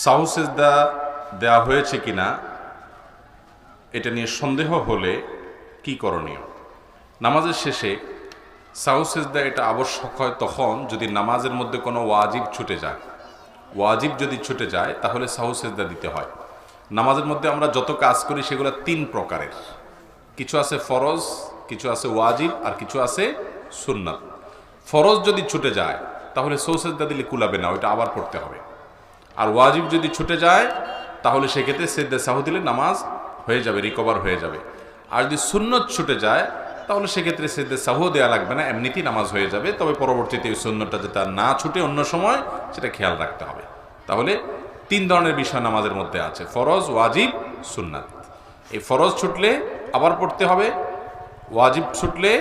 সাহু সিজদা দেওয়া হয়েছে কিনা এটা নিয়ে সন্দেহ হলে কি করণীয়? নামাজের শেষে সাহু সিজদা এটা আবশ্যক হয় তখন যদি নামাজের মধ্যে কোনো ওয়াজিব ছুটে যায়। ওয়াজিব যদি ছুটে যায় তাহলে সাহু সিজদা দিতে হয়। নামাজের মধ্যে আমরা যত কাজ করি সেগুলো তিন প্রকারের, কিছু আছে ফরজ, কিছু আছে ওয়াজিব, আর কিছু আছে সুন্নাত। ফরজ যদি ছুটে যায় তাহলে সাহু সিজদা দিলে কুলাবে না, ওইটা আবার পড়তে হবে। আর ওয়াজিব যদি ছুটে যায় তাহলে সেক্ষেত্রে সিজদা সাহু দিলে নামাজ হয়ে যাবে, রিকভার হয়ে যাবে। আর যদি সুন্নত ছুটে যায় তাহলে সেক্ষেত্রে সিজদা সাহু দেওয়া লাগবে না, এমনিতেই নামাজ হয়ে যাবে। তবে পরবর্তীতে ওই সুন্নতটা যেটা না ছুটে অন্য সময় সেটা খেয়াল রাখতে হবে। তাহলে তিন ধরনের বিষয় নামাজের মধ্যে আছে, ফরজ, ওয়াজিব, সুন্নাত। এই ফরজ ছুটলে আবার পড়তে হবে, ওয়াজিব ছুটলে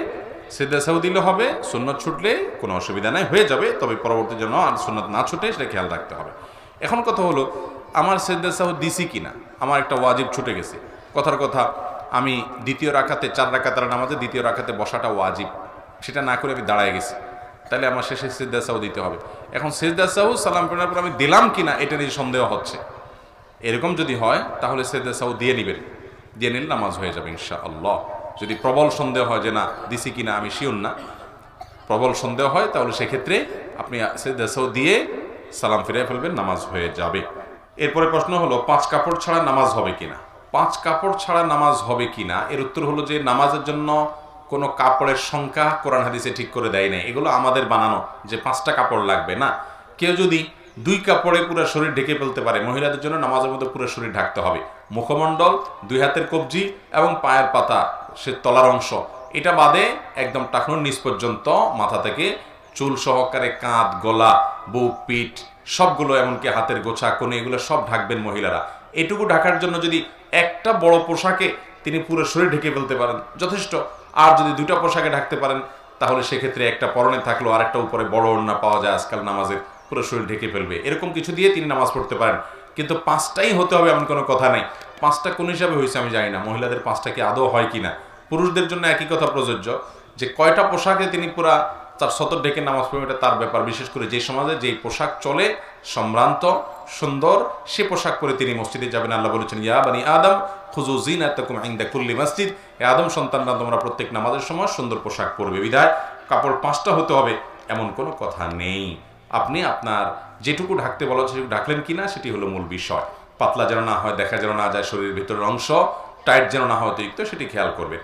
সিজদা সাহু দিলে হবে, সুন্নত ছুটলে কোনো অসুবিধা নাই, হয়ে যাবে। তবে পরবর্তী জন্য আর সুন্নত না ছুটে সেটা খেয়াল রাখতে হবে। এখন কথা হলো, আমার সিজদা সাহু দিছি কিনা, আমার একটা ওয়াজিব ছুটে গেছে। কথার কথা, আমি দ্বিতীয় রাকাতে, 4 রাকাতের নামাজে দ্বিতীয় রাকাতে বসাটা ওয়াজিব, সেটা না করে আমি দাঁড়ায় গেছি, তাহলে আমার শেষে সিজদা সাহু দিতে হবে। এখন সিজদা সাহু সালাম ফেরার পর আমি দিলাম কিনা এটা নিয়ে সন্দেহ হচ্ছে। এরকম যদি হয় তাহলে সিজদা সাহু দিয়ে নেবেন, দিয়ে নিলে নামাজ হয়ে যাবে ইনশাআল্লাহ। যদি প্রবল সন্দেহ হয় যে না দিছি কিনা আমি শিওর না, প্রবল সন্দেহ হয়, তাহলে সেক্ষেত্রে আপনি সিজদা সাহু দিয়ে সালাম ফিরিয়ে ফেলবেন, নামাজ হয়ে যাবে। এরপরে প্রশ্ন হলো 5 কাপড় ছাড়া নামাজ হবে কিনা। 5 কাপড় ছাড়া নামাজ হবে কিনা এর উত্তর হলো যে নামাজের জন্য কোনো কাপড়ের সংখ্যা কোরআন হাদিসে ঠিক করে দেয় নাই, এগুলো আমাদের বানানো যে 5টা কাপড় লাগবে না। কেউ যদি 2 কাপড়ে পুরো শরীর ঢেকে ফেলতে পারে, মহিলাদের জন্য নামাজের মধ্যে পুরো শরীর ঢাকতে হবে, মুখমণ্ডল, 2 হাতের কবজি এবং পায়ের পাতা, সে তলার অংশ, এটা বাদে একদম টাকনুর নিচ পর্যন্ত মাথা থেকে চুল সহকারে কাঁধ, গলা, বুক, পিঠ সবগুলো, এমনকি হাতের গোছা, কোণে, এগুলো সব ঢাকবেন মহিলারা। এটুকু ঢাকার জন্য যদি একটা বড় পোশাকে তিনি পুরো শরীর ঢেকে ফেলতে পারেন যথেষ্ট। আর যদি 2টা পোশাকে ঢাকতে পারেন তাহলে সেক্ষেত্রে একটা পরনে থাকলো আর একটা উপরে বড় ওড়না পাওয়া যায় আজকাল, নামাজের পুরো শরীর ঢেকে ফেলবে, এরকম কিছু দিয়ে তিনি নামাজ পড়তে পারেন। কিন্তু 5টাই হতে হবে এমন কোনো কথা নেই। 5টা কোন হিসাবে হয়েছে আমি জানি না, মহিলাদের 5টা কি আদৌ হয় কিনা। পুরুষদের জন্য একই কথা প্রযোজ্য, যে কয়টা পোশাকে তিনি পুরা তার সতর ঢেকে নামাজ পড়বে এটা তার ব্যাপার। বিশেষ করে যে সমাজে যেই পোশাক চলে সম্ভ্রান্ত সুন্দর, সে পোশাক পরে তিনি মসজিদে যাবেন। আল্লাহ বলেছেন, ইয়া বানি আদম খুযু যিনাতাকুম ইনদা কুল্লি মসজিদ, এ আদম সন্তানরা তোমরা প্রত্যেক নামাজের সময় সুন্দর পোশাক পরবে। বিধায় কাপড় 5টা হতে হবে এমন কোনো কথা নেই। আপনি আপনার যেটুকু ঢাকতে বলা হচ্ছে সেটুকু ঢাকলেন কিনা সেটি হলো মূল বিষয়। পাতলা যেন না হয়, দেখা যেন না যায় শরীরের ভিতরের অংশ, টাইট যেন না হয় অতিরিক্ত, সেটি খেয়াল করবে।